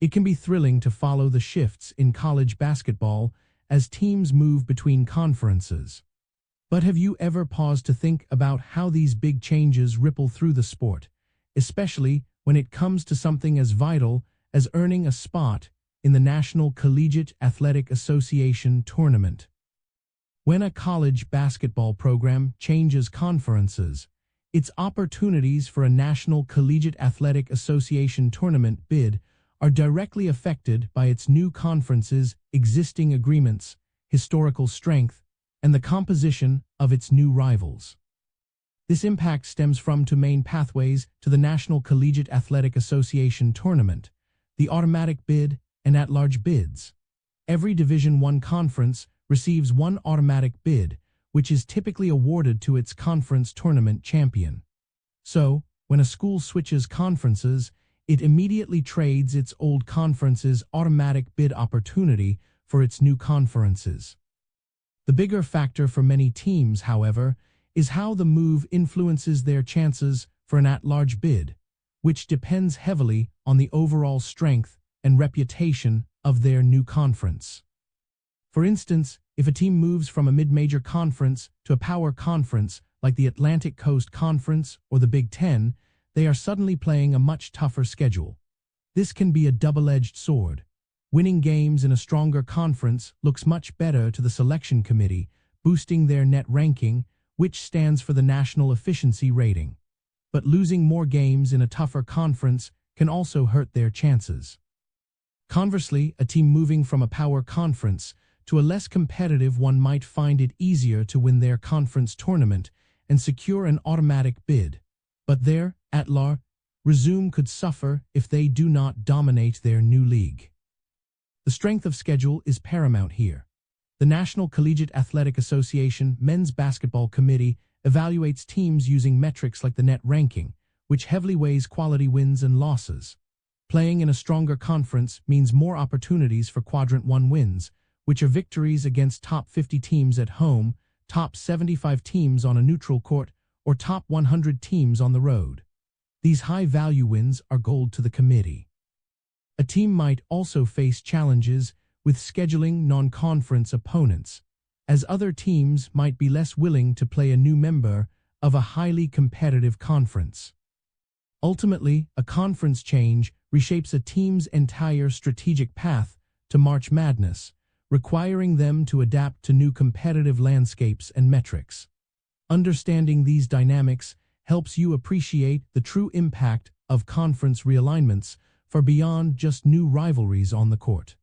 It can be thrilling to follow the shifts in college basketball as teams move between conferences. But have you ever paused to think about how these big changes ripple through the sport, especially when it comes to something as vital as earning a spot in the National Collegiate Athletic Association Tournament? When a college basketball program changes conferences, its opportunities for a National Collegiate Athletic Association Tournament bid are directly affected by its new conference's existing agreements, historical strength, and the composition of its new rivals. This impact stems from two main pathways to the National Collegiate Athletic Association Tournament: the automatic bid and at-large bids. Every Division I conference receives one automatic bid, which is typically awarded to its conference tournament champion. So, when a school switches conferences, it immediately trades its old conference's automatic bid opportunity for its new conferences. The bigger factor for many teams, however, is how the move influences their chances for an at-large bid, which depends heavily on the overall strength and reputation of their new conference. For instance, if a team moves from a mid-major conference to a power conference like the Atlantic Coast Conference or the Big Ten, they are suddenly playing a much tougher schedule. This can be a double-edged sword. Winning games in a stronger conference looks much better to the selection committee, boosting their net ranking, which stands for the National Efficiency Rating. But losing more games in a tougher conference can also hurt their chances. Conversely, a team moving from a power conference to a less competitive one might find it easier to win their conference tournament and secure an automatic bid. But their at-large resume could suffer if they do not dominate their new league. The strength of schedule is paramount here. The National Collegiate Athletic Association Men's Basketball Committee evaluates teams using metrics like the net ranking, which heavily weighs quality wins and losses. Playing in a stronger conference means more opportunities for Quadrant One wins, which are victories against top 50 teams at home, top 75 teams on a neutral court, or top 100 teams on the road. These high-value wins are gold to the committee. A team might also face challenges with scheduling non-conference opponents, as other teams might be less willing to play a new member of a highly competitive conference. Ultimately, a conference change reshapes a team's entire strategic path to March Madness, requiring them to adapt to new competitive landscapes and metrics. Understanding these dynamics helps you appreciate the true impact of conference realignments far beyond just new rivalries on the court.